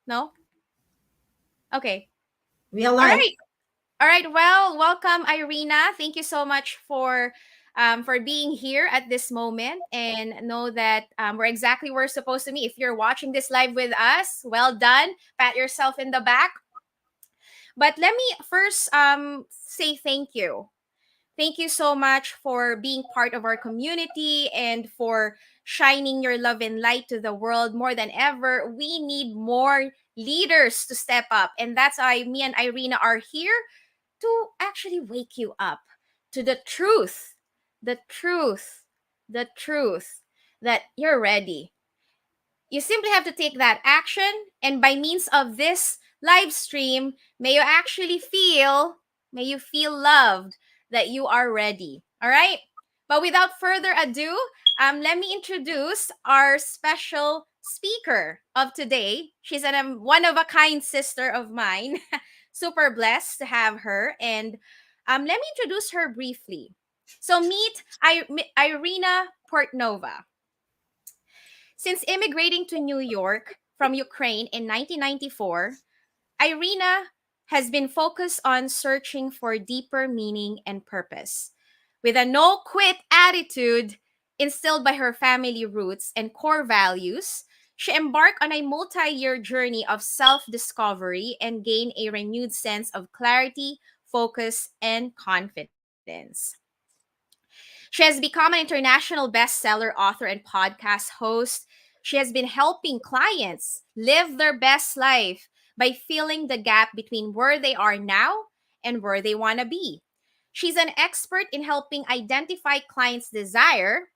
No? Okay. We are All live. right. All right. Well, welcome, Irina. Thank you so much for being here at this moment, and know that we're exactly where we're supposed to be. If you're watching this live with us, well done. Pat yourself in the back. But let me first say thank you. Thank you so much for being part of our community and for shining your love and light to the world more than ever. We need more leaders to step up. And that's why me and Irina are here to actually wake you up to the truth, the truth that you're ready. You simply have to take that action. And by means of this live stream, may you feel loved that you are ready. All right. But without further ado, let me introduce our special speaker of today. She's a one of a kind sister of mine. Super blessed to have her. And let me introduce her briefly. So meet Irina Portnova. Since immigrating to New York from Ukraine in 1994, Irina has been focused on searching for deeper meaning and purpose. With a no quit attitude instilled by her family roots and core values, she embarked on a multi year journey of self discovery and gained a renewed sense of clarity, focus, and confidence. She has become an international bestseller author and podcast host. She has been helping clients live their best life by filling the gap between where they are now and where they want to be. She's an expert in helping identify clients' desire,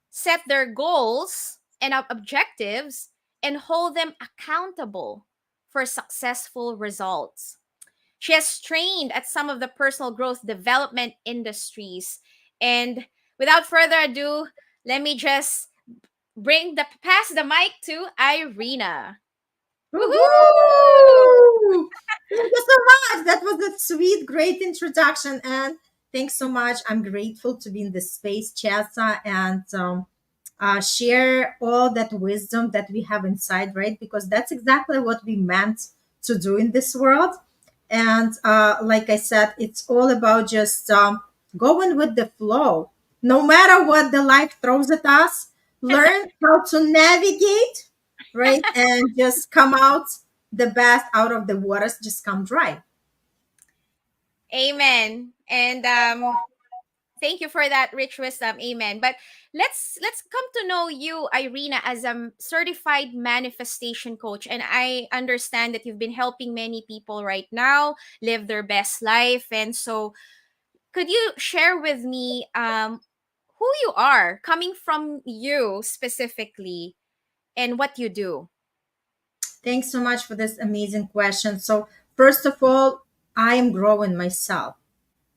set their goals and objectives, and hold them accountable for successful results. She has trained at some of the personal growth development industries. And without further ado, let me just pass the mic to Irina. Woohoo! Woohoo! Thank you so much. That was a sweet, great introduction. And thanks so much. I'm grateful to be in this space, Chasa, and share all that wisdom that we have inside, right? Because that's exactly what we meant to do in this world. And like I said, it's all about just going with the flow. No matter what the life throws at us, learn how to navigate, right? And just come out the best out of the waters, just come dry. Amen. And thank you for that rich wisdom. Amen. But let's come to know you, Irina, as a certified manifestation coach. And I understand that you've been helping many people right now live their best life. And so could you share with me who you are, coming from you specifically, and what you do? Thanks so much for this amazing question. So, first of all, I am growing myself.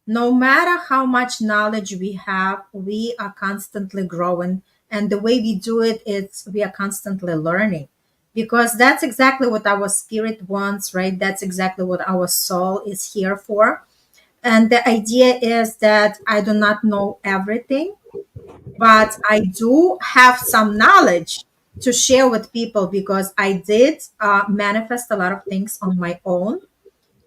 No matter how much knowledge we have, we are constantly growing. And the way we do it is we are constantly learning because that's exactly what our spirit wants, right? That's exactly what our soul is here for. And the idea is that I do not know everything, but I do have some knowledge to share with people because I did manifest a lot of things on my own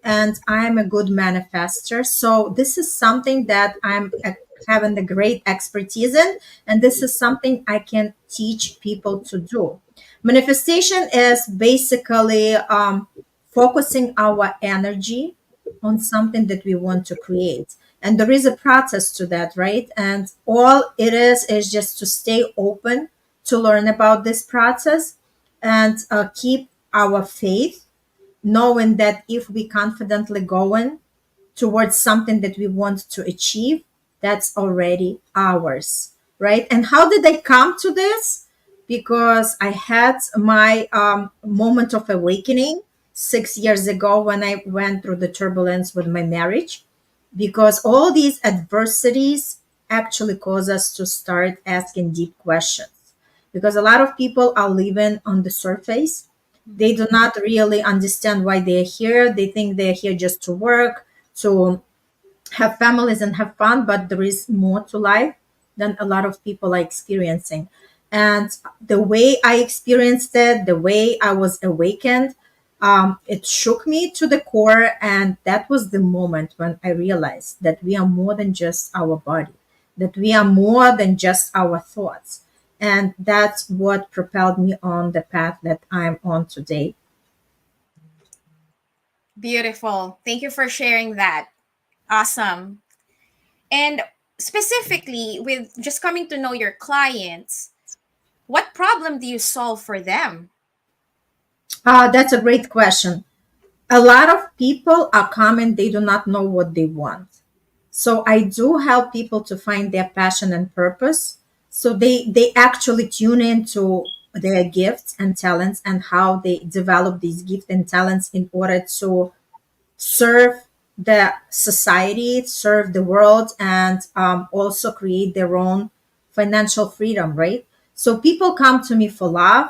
and I am a good manifester. So this is something that having the great expertise in, and this is something I can teach people to do. Manifestation is basically focusing our energy on something that we want to create. And there is a process to that, right? And all it is just to stay open to learn about this process and keep our faith, knowing that if we confidently going towards something that we want to achieve, that's already ours, right? And how did I come to this? Because I had my moment of awakening 6 years ago when I went through the turbulence with my marriage, because all these adversities actually cause us to start asking deep questions. Because a lot of people are living on the surface, they do not really understand why they're here. They think they're here just to work, to have families and have fun, but there is more to life than a lot of people are experiencing. And the way I experienced it, the way I was awakened, it shook me to the core. And that was the moment when I realized that we are more than just our body, that we are more than just our thoughts. And that's what propelled me on the path that I'm on today. Beautiful. Thank you for sharing that. Awesome. And specifically, with just coming to know your clients, what problem do you solve for them? That's a great question. A lot of people are coming, they do not know what they want. So I do help people to find their passion and purpose. So they actually tune into their gifts and talents and how they develop these gifts and talents in order to serve the society, serve the world, and also create their own financial freedom, right? So people come to me for love,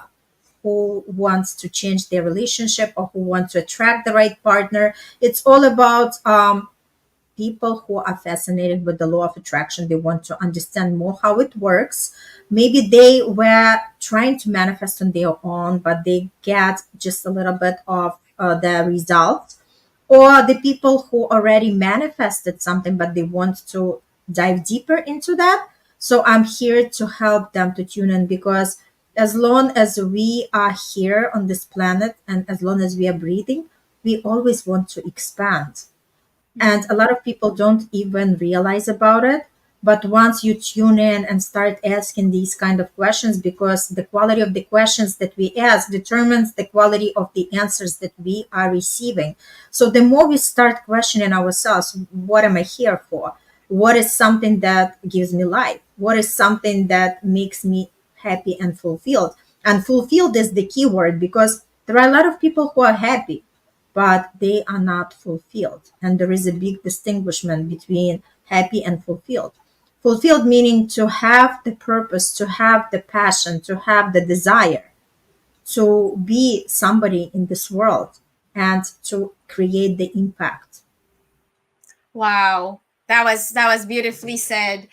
who wants to change their relationship or who want to attract the right partner. It's all about people who are fascinated with the law of attraction. They want to understand more how it works. Maybe they were trying to manifest on their own, but they get just a little bit of the result. Or the people who already manifested something, but they want to dive deeper into that. So I'm here to help them to tune in, because as long as we are here on this planet and as long as we are breathing, we always want to expand. And a Mhm. lot of people don't even realize about it. But once you tune in and start asking these kind of questions, because the quality of the questions that we ask determines the quality of the answers that we are receiving. So the more we start questioning ourselves, what am I here for? What is something that gives me life? What is something that makes me happy and fulfilled? And fulfilled is the key word, because there are a lot of people who are happy, but they are not fulfilled. And there is a big distinguishment between happy and fulfilled. Fulfilled meaning to have the purpose, to have the passion, to have the desire to be somebody in this world and to create the impact. Wow. That was beautifully said.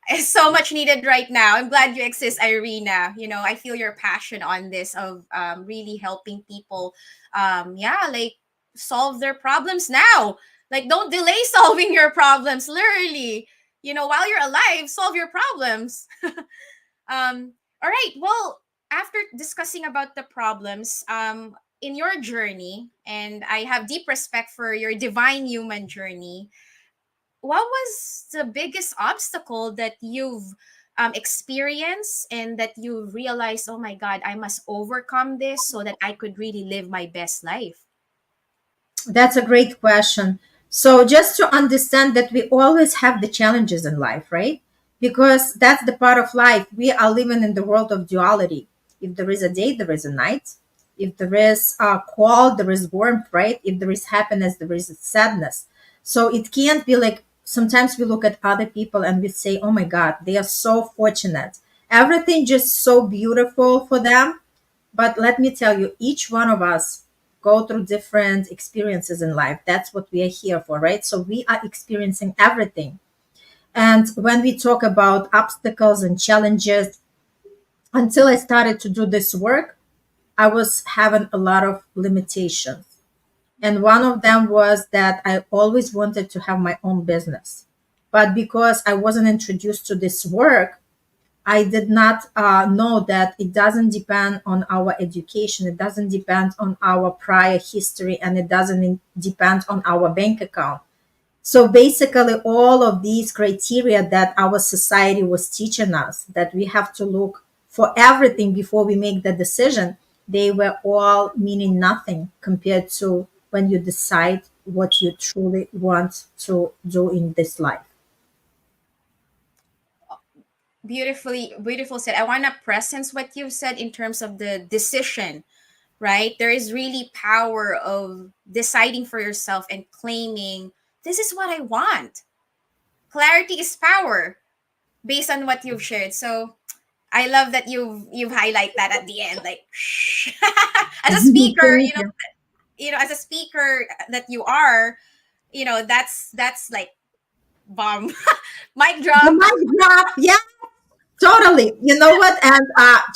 It's so much needed right now. I'm glad you exist, Irina. I feel your passion on this of really helping people yeah, like solve their problems now. Like don't delay solving your problems, literally. While you're alive, solve your problems. All right. Well, after discussing about the problems, in your journey, and I have deep respect for your divine human journey, what was the biggest obstacle that you've experienced and that you realized, oh my God, I must overcome this so that I could really live my best life? That's a great question. So, just to understand that we always have the challenges in life, right? Because that's the part of life. We are living in the world of duality. If there is a day, there is a night. If there is cold, there is warmth, right? If there is happiness, there is sadness. So, it can't be like sometimes we look at other people and we say, oh my God, they are so fortunate. Everything just so beautiful for them. But let me tell you, each one of us go through different experiences in life. That's what we are here for, right? So we are experiencing everything. And when we talk about obstacles and challenges, until I started to do this work, I was having a lot of limitations. And one of them was that I always wanted to have my own business. But because I wasn't introduced to this work, I did not know that it doesn't depend on our education, it doesn't depend on our prior history, and it doesn't depend on our bank account. So basically, all of these criteria that our society was teaching us, that we have to look for everything before we make the decision, they were all meaning nothing compared to when you decide what you truly want to do in this life. Beautifully, beautiful said. I want to presence what you said in terms of the decision, right? There is really power of deciding for yourself and claiming, this is what I want. Clarity is power based on what you've shared. So I love that you've highlight that at the end, like shh. As a speaker, Thank you. as a speaker that you are, that's like bomb, mic The drop. mic drop, yeah. Totally. You know what? And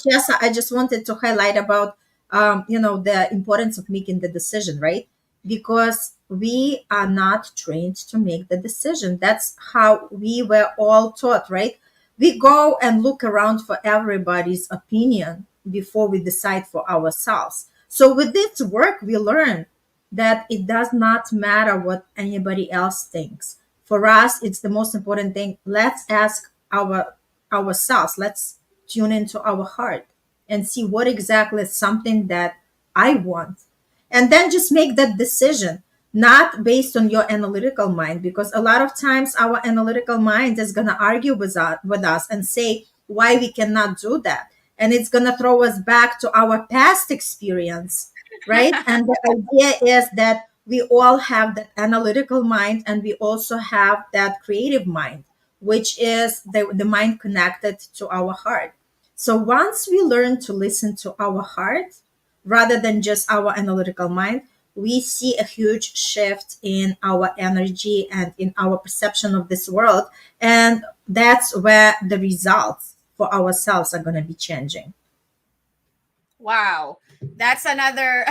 Jess, I just wanted to highlight about the importance of making the decision, right? Because we are not trained to make the decision. That's how we were all taught, right? We go and look around for everybody's opinion before we decide for ourselves. So with this work, we learn that it does not matter what anybody else thinks. For us, it's the most important thing. Let's ask ourselves. Let's tune into our heart and see what exactly is something that I want. And then just make that decision, not based on your analytical mind, because a lot of times our analytical mind is going to argue with us and say why we cannot do that. And it's going to throw us back to our past experience, right? And the idea is that we all have that analytical mind and we also have that creative mind, which is the mind connected to our heart. So once we learn to listen to our heart rather than just our analytical mind, we see a huge shift in our energy and in our perception of this world. And that's where the results for ourselves are going to be changing. Wow. That's another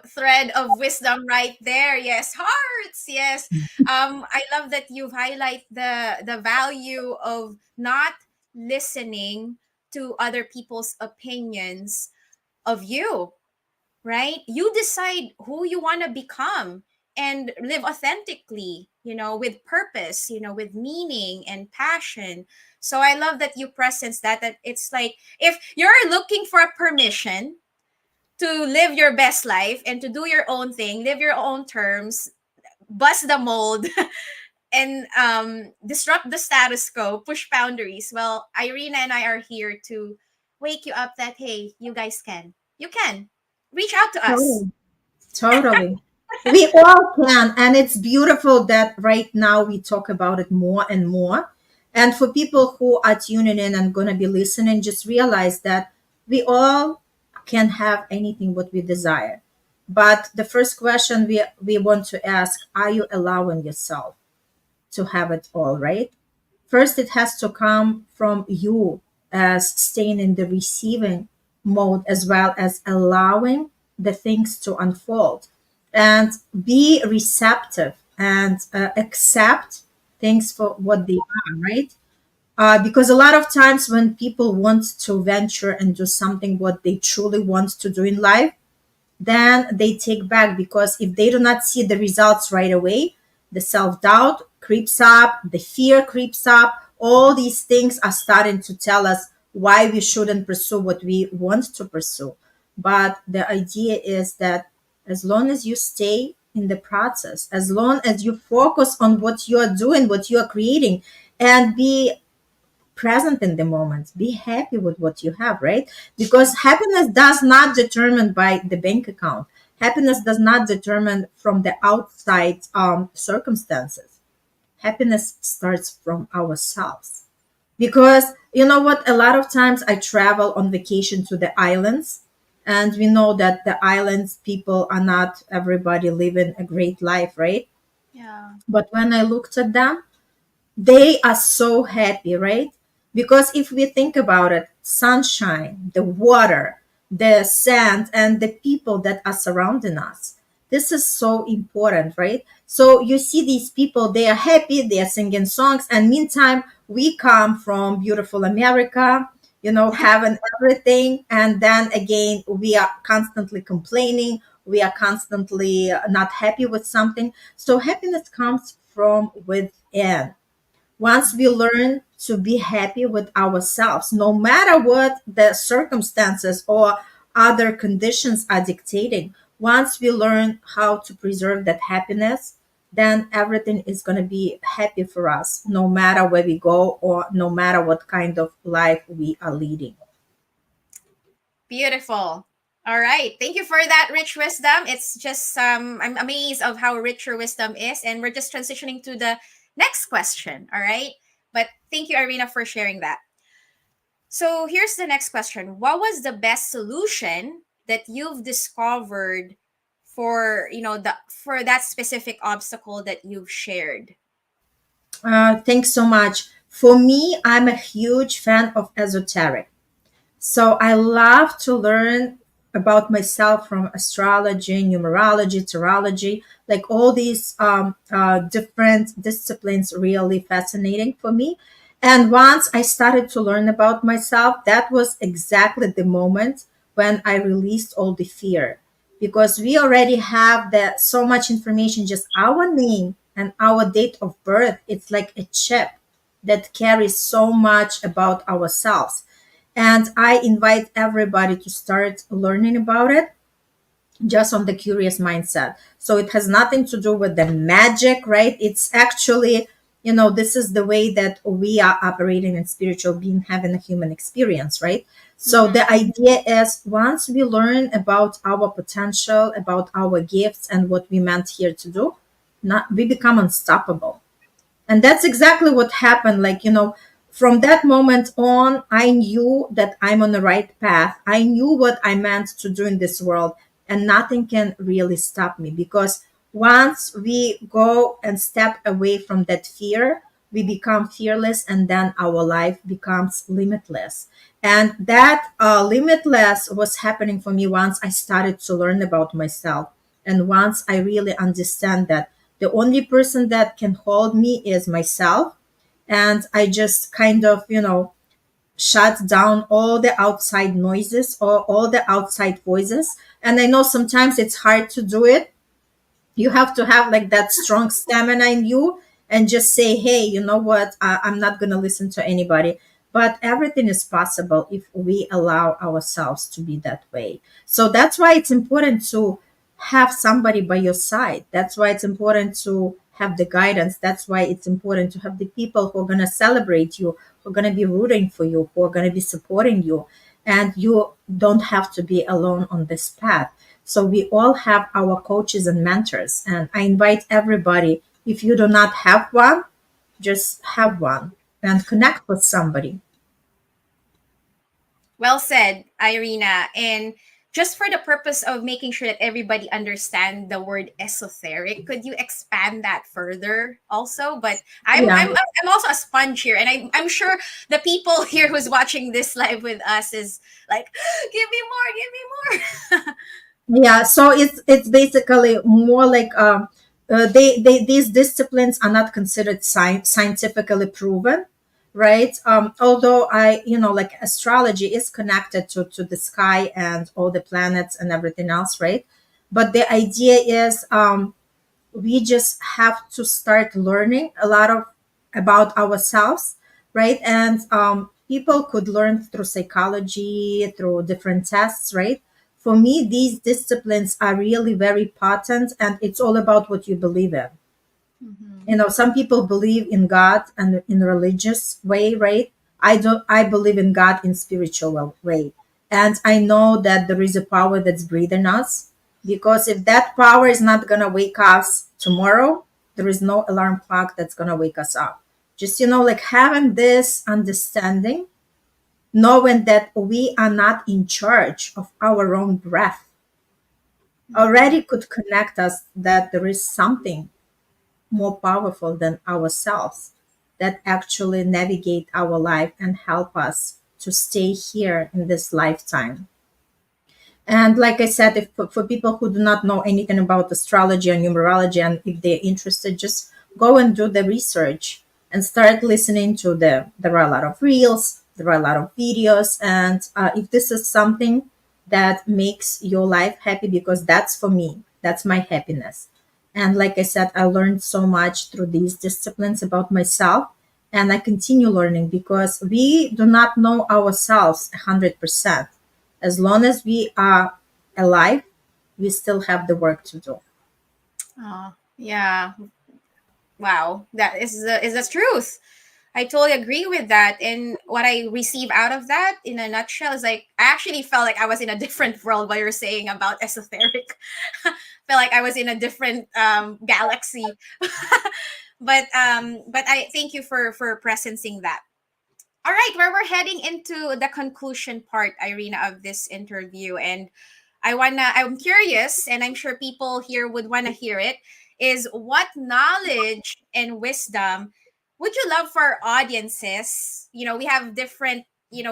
thread of wisdom right there. Yes, hearts. Yes. I love that you've highlight the value of not listening to other people's opinions of you, right? You decide who you want to become and live authentically, with purpose, with meaning and passion. So I love that you presence that it's like if you're looking for a permission to live your best life and to do your own thing, live your own terms, bust the mold, and disrupt the status quo, push boundaries. Well, Irina and I are here to wake you up that, hey, you guys can. You can. Reach out to us. Totally. Totally. We all can. And it's beautiful that right now we talk about it more and more. And for people who are tuning in and going to be listening, just realize that we all can have anything what we desire. But the first question we want to ask, are you allowing yourself to have it all, right? First, it has to come from you as staying in the receiving mode as well as allowing the things to unfold and be receptive and accept things for what they are, right? Because a lot of times when people want to venture and do something what they truly want to do in life, then they take back because if they do not see the results right away, the self doubt creeps up, the fear creeps up. All these things are starting to tell us why we shouldn't pursue what we want to pursue. But the idea is that as long as you stay in the process, as long as you focus on what you are doing, what you are creating, and be present in the moment, be happy with what you have, right? Because happiness does not determine by the bank account. Happiness does not determine from the outside circumstances. Happiness starts from ourselves. Because you know what, a lot of times I travel on vacation to the islands, and we know that the islands people are not everybody living a great life, right? Yeah. But when I looked at them, they are so happy, right? Because if we think about it, sunshine, the water, the sand, and the people that are surrounding us, this is so important, right? So you see these people, they are happy, they are singing songs, and meantime, we come from beautiful America, having everything, and then again, we are constantly complaining, we are constantly not happy with something. So happiness comes from within. Once we learn to be happy with ourselves, no matter what the circumstances or other conditions are dictating, once we learn how to preserve that happiness, then everything is going to be happy for us, no matter where we go or no matter what kind of life we are leading. Beautiful. All right. Thank you for that rich wisdom. It's just I'm amazed of how rich your wisdom is. And we're just transitioning to the next question. All right. But thank you, Irina, for sharing that. So here's the next question. What was the best solution that you've discovered for, for that specific obstacle that you've shared? Thanks so much. For me, I'm a huge fan of esoteric. So I love to learn about myself from astrology, numerology, tarology, like all these different disciplines, really fascinating for me. And once I started to learn about myself, that was exactly the moment when I released all the fear, because we already have that so much information, just our name and our date of birth. It's like a chip that carries so much about ourselves, and I invite everybody to start learning about it just on the curious mindset. So it has nothing to do with the magic, right? It's actually, this is the way that we are operating in spiritual being, having a human experience, right? So Mm-hmm. the idea is, once we learn about our potential, about our gifts, and what we meant here to do, not we become unstoppable. And that's exactly what happened. Like, from that moment on, I knew that I'm on the right path. I knew what I meant to do in this world, and nothing can really stop me, because once we go and step away from that fear, we become fearless, and then our life becomes limitless. And that limitless was happening for me once I started to learn about myself, and once I really understand that the only person that can hold me is myself. And I just kind of, shut down all the outside noises or all the outside voices. And I know sometimes it's hard to do it. You have to have like that strong stamina in you, and just say, hey, you know what, I'm not going to listen to anybody. But everything is possible if we allow ourselves to be that way. So that's why it's important to have somebody by your side. That's why it's important to have the guidance. That's why it's important to have the people who are going to celebrate you, who are going to be rooting for you, who are going to be supporting you. And you don't have to be alone on this path. So we all have our coaches and mentors. And I invite everybody, if you do not have one, just have one and connect with somebody. Well said, Irina. And just for the purpose of making sure that everybody understand the word esoteric, could you expand that further also? But Yeah. I'm also a sponge here, and I'm sure the people here who's watching this live with us is like, give me more, give me more. Yeah, so it's basically more like they these disciplines are not considered scientifically proven, right? Although like astrology is connected to the sky and all the planets and everything else, right? But the idea is, we just have to start learning a lot of about ourselves, right? And people could learn through psychology, through different tests, right? For me, these disciplines are really very potent, and it's all about what you believe in. Some people believe in God and in religious way, right? I believe in God in spiritual way. And I know that there is a power that's breathing us, because if that power is not going to wake us tomorrow, there is no alarm clock that's going to wake us up. Just, like having this understanding, knowing that we are not in charge of our own breath, already could connect us that there is something more powerful than ourselves that actually navigate our life and help us to stay here in this lifetime. And like I said, if for people who do not know anything about astrology or numerology, and if they're interested, just go and do the research and start listening to there are a lot of reels, there are a lot of videos. And if this is something that makes your life happy, because that's for me, that's my happiness. And like I said, I learned so much through these disciplines about myself, and I continue learning, because we do not know ourselves 100%. As long as we are alive, we still have the work to do. Oh, yeah. Wow. That is the truth. I totally agree with that. And what I receive out of that in a nutshell is like I actually felt like I was in a different world while you're saying about esoteric. Felt like I was in a different galaxy. But I thank you for presencing that. All right, where we're heading into the conclusion part, Irina, of this interview. And I'm curious, and I'm sure people here would wanna hear it, is what knowledge and wisdom would you love for our audiences, we have different,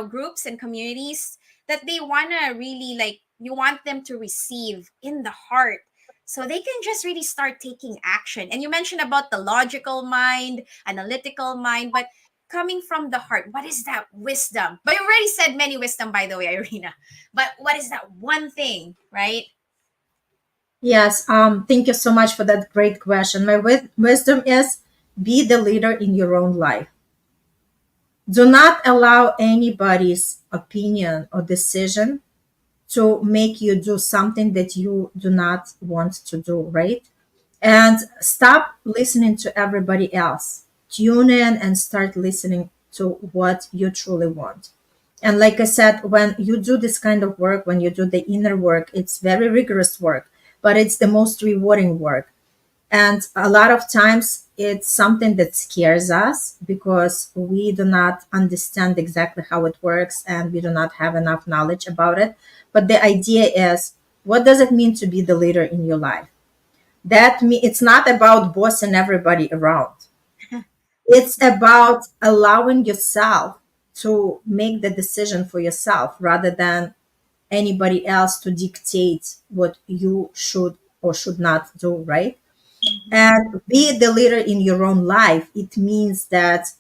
groups and communities that they want to really like, you want them to receive in the heart so they can just really start taking action. And you mentioned about the logical mind, analytical mind, but coming from the heart, what is that wisdom? But you already said many wisdom, by the way, Irina. But what is that one thing, right? Yes, thank you so much for that great question. My wisdom is be the leader in your own life. Do not allow anybody's opinion or decision to make you do something that you do not want to do, right? And stop listening to everybody else. Tune in and start listening to what you truly want. And like I said, when you do this kind of work, when you do the inner work, it's very rigorous work, but it's the most rewarding work. And a lot of times it's something that scares us because we do not understand exactly how it works and we do not have enough knowledge about it. But the idea is, what does it mean to be the leader in your life? It's not about bossing everybody around. It's about allowing yourself to make the decision for yourself rather than anybody else to dictate what you should or should not do, right? Mhm. And be the leader in your own life. It means that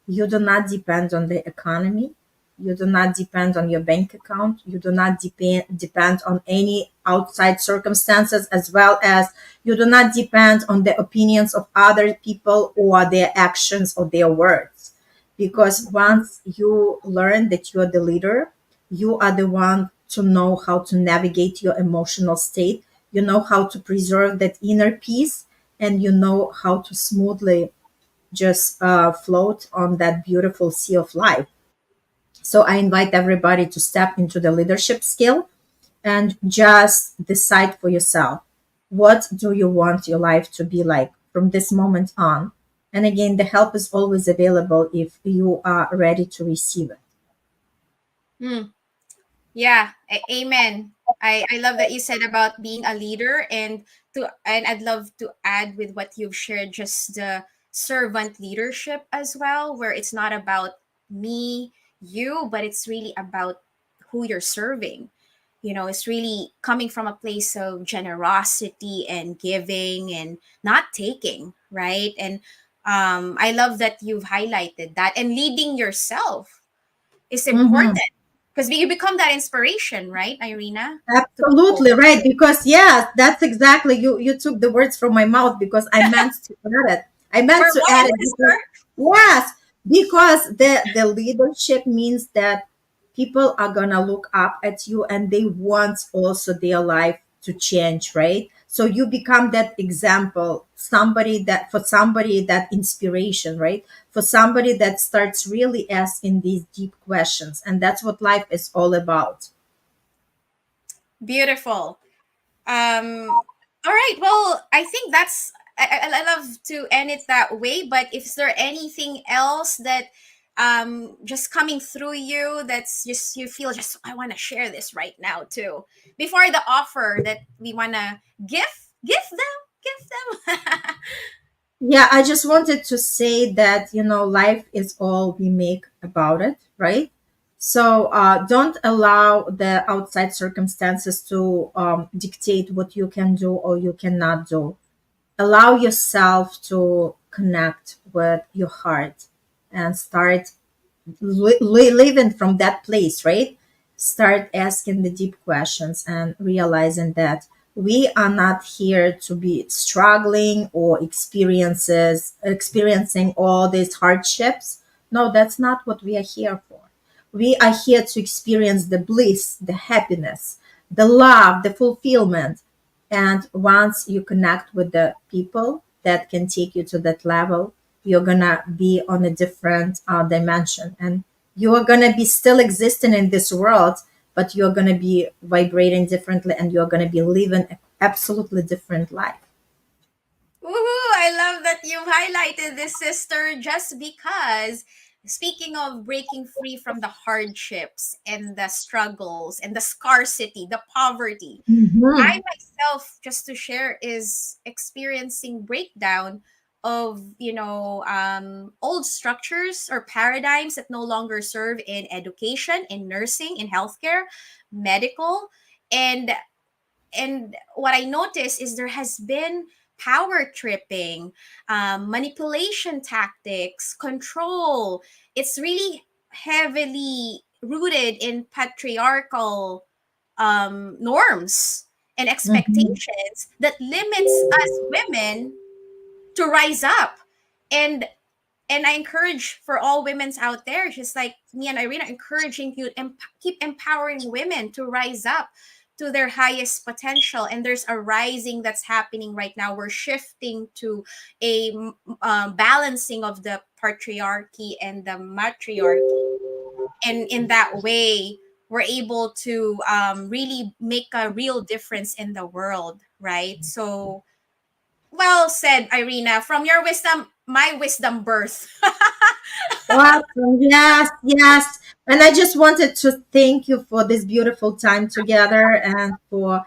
you do not depend on the economy. You do not depend on your bank account. You do not depend on any outside circumstances, as well as you do not depend on the opinions of other people or their actions or their words. Because once you learn that you are the leader, you are the one to know how to navigate your emotional state. You know how to preserve that inner peace, and you know how to smoothly just float on that beautiful sea of life. So I invite everybody to step into the leadership skill and just decide for yourself, what do you want your life to be like from this moment on? And again, the help is always available if you are ready to receive it. Hmm. Yeah, amen. I love that you said about being a leader, and I'd love to add with what you've shared, just the servant leadership as well, where it's not about me, you, but it's really about who you're serving. It's really coming from a place of generosity and giving and not taking, right? And I love that you've highlighted that, and leading yourself is Mhm. important because you become that inspiration, right, Irina, to people. Absolutely right. Because yes, that's exactly, you took the words from my mouth, because I meant to add it. I meant to Go add ahead, it because sister. yes, because the leadership means that people are gonna look up at you and they want also their life to change, right? So you become that example, somebody that inspiration, right? For somebody that starts really asking these deep questions. And that's what life is all about. Beautiful. All right. Well, I think I love to end it that way. But if there anything else that just coming through you, that's just you feel just I want to share this right now too, before the offer that we want to give them. Yeah, I just wanted to say that, life is all we make about it, right? So don't allow the outside circumstances to dictate what you can do or you cannot do. Allow yourself to connect with your heart and start living from that place, right? Start asking the deep questions and realizing that we are not here to be struggling or experiencing all these hardships. No, that's not what we are here for. We are here to experience the bliss, the happiness, the love, the fulfillment. And once you connect with the people that can take you to that level, you're gonna be on a different dimension, and you are gonna be still existing in this world, but you're gonna be vibrating differently and you're gonna be living a absolutely different life. Woohoo! I love that you've highlighted this, sister, just because speaking of breaking free from the hardships and the struggles and the scarcity, the poverty, I Mhm. myself, just to share, is experiencing breakdown of old structures or paradigms that no longer serve in education, in nursing, in healthcare, medical. And and what I noticed is there has been power tripping, manipulation tactics, control. It's really heavily rooted in patriarchal norms and Mhm. expectations that limits us women to rise up. And and I encourage for all women's out there, just like me and Irina, encouraging you to keep empowering women to rise up to their highest potential. And there's a rising that's happening right now. We're shifting to a balancing of the patriarchy and the matriarchy, and in that way we're able to really make a real difference in the world, right? So well said, Irina. From your wisdom, my wisdom birth. Awesome. Yes, yes. And I just wanted to thank you for this beautiful time together and for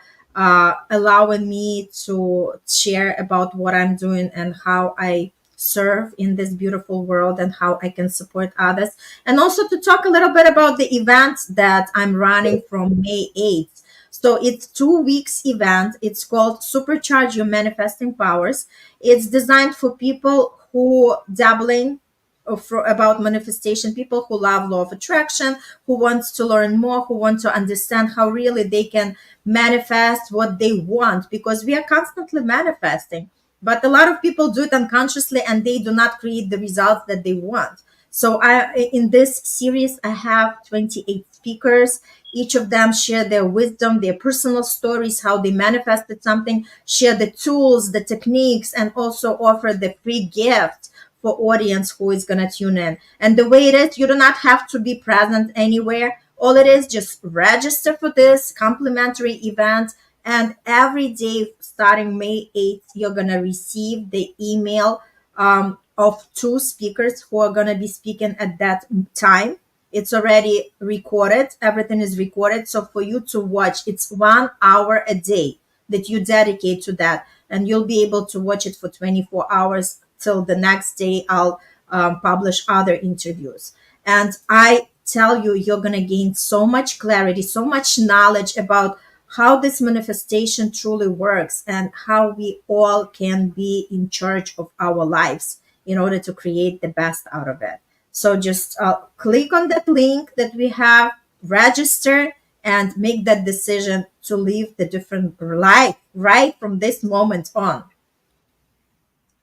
allowing me to share about what I'm doing and how I serve in this beautiful world and how I can support others. And also to talk a little bit about the event that I'm running from May 8th. So it's 2 weeks event. It's called Supercharge Your Manifesting Powers. It's designed for people who dabbling about manifestation, people who love law of attraction, who wants to learn more, who want to understand how really they can manifest what they want, because we are constantly manifesting, but a lot of people do it unconsciously and they do not create the results that they want. So in this series I have 28 speakers. Each of them share their wisdom, their personal stories, how they manifested something, share the tools, the techniques, and also offer the free gift for audience who is going to tune in. And the way it is, you do not have to be present anywhere. All it is, just register for this complimentary event. And every day starting May 8th, you're going to receive the email of two speakers who are going to be speaking at that time. It's already recorded. Everything is recorded. So for you to watch, it's 1 hour a day that you dedicate to that. And you'll be able to watch it for 24 hours till the next day. I'll publish other interviews. And I tell you, you're going to gain so much clarity, so much knowledge about how this manifestation truly works and how we all can be in charge of our lives in order to create the best out of it. So just click on that link that we have, register, and make that decision to live the different life right from this moment on.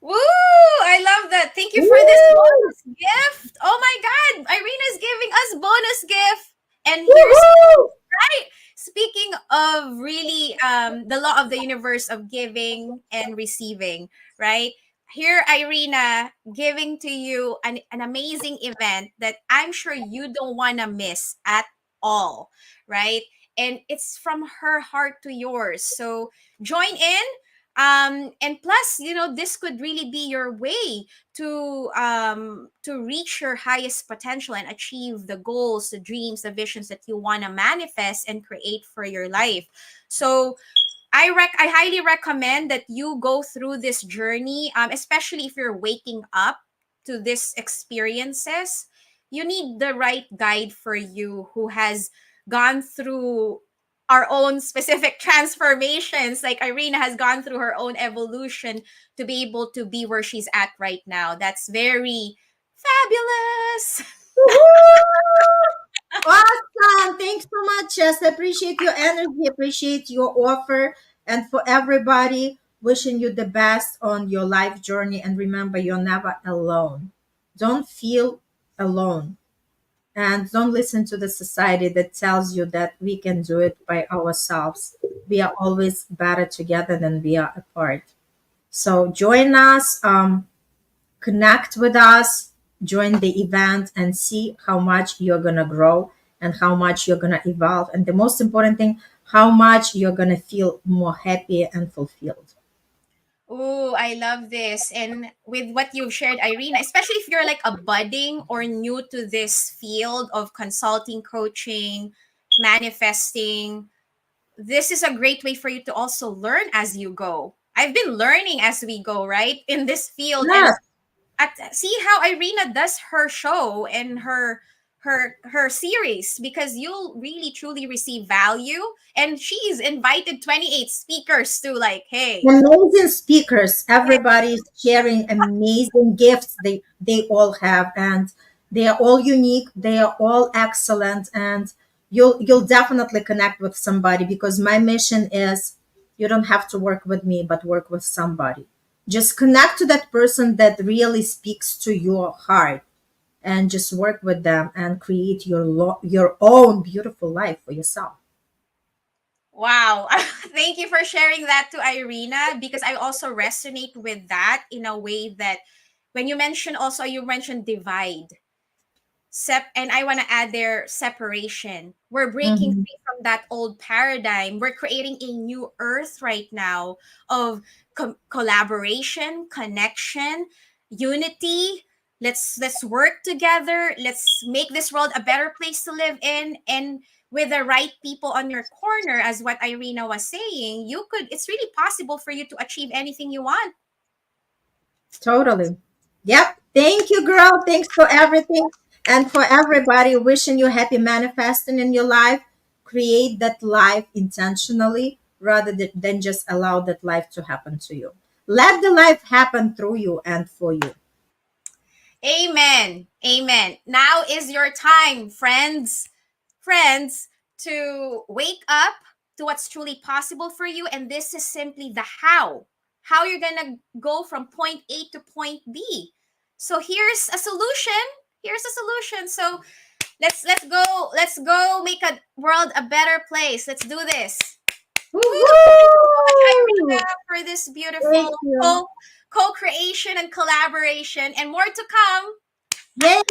Woo! I love that. Thank you for this Woo! bonus gift. Oh my God, Irina's giving us bonus gift. And here's Woohoo! right. Speaking of really the law of the universe of giving and receiving, right? Here, Irina, giving to you an amazing event that I'm sure you don't want to miss at all, right? And it's from her heart to yours. So join in. And plus, this could really be your way to reach your highest potential and achieve the goals, the dreams, the visions that you want to manifest and create for your life. So I highly recommend that you go through this journey, especially if you're waking up to these experiences. You need the right guide for you who has gone through our own specific transformations. Like Irina has gone through her own evolution to be able to be where she's at right now. That's very fabulous. Woohoo! Awesome. Thanks so much, Jess. I appreciate your energy, appreciate your offer. And for everybody, wishing you the best on your life journey. And remember, you're never alone. Don't feel alone. And don't listen to the society that tells you that we can do it by ourselves. We are always better together than we are apart. So join us. Connect with us, join the event, and see how much you're going to grow and how much you're going to evolve. And the most important thing, how much you're going to feel more happy and fulfilled. Oh, I love this. And with what you've shared, Irina, especially if you're like a budding or new to this field of consulting, coaching, manifesting, this is a great way for you to also learn as you go, I've been learning as we go, right? In this field. And Yes. see how Irina does her show and her series, because you'll really truly receive value. And she's invited 28 speakers to, like, hey, Amazing speakers. Everybody's sharing amazing gifts they all have, and they are all unique. They are all excellent, and you'll definitely connect with somebody, because my mission is you don't have to work with me, but work with somebody. Just connect to that person that really speaks to your heart, and just work with them and create your own beautiful life for yourself. wow. Thank you for sharing that to Irina, because I also resonate with that in a way that when you mentioned, also you mentioned divide. And I want to add there separation. We're breaking Mhm. free from that old paradigm. We're creating a new earth right now of collaboration, connection, unity. Let's work together. Let's make this world a better place to live in, and with the right people on your corner, as what Irina was saying, you could it's really possible for you to achieve anything you want. Totally. Yep. Thank you, girl. Thanks for everything. And for everybody, wishing you happy manifesting in your life. Create that life intentionally rather than just allow that life to happen to you. Let the life happen through you and for you. Amen. Amen. Now is your time, friends, to wake up to what's truly possible for you. And this is simply the how you're gonna go from point A to point B. So here's a solution. So let's go make a world a better place. Let's do this. Woo! Thank you so much, Irina, Woohoo! for this beautiful Thank you. co-creation and collaboration, and more to come. Yay!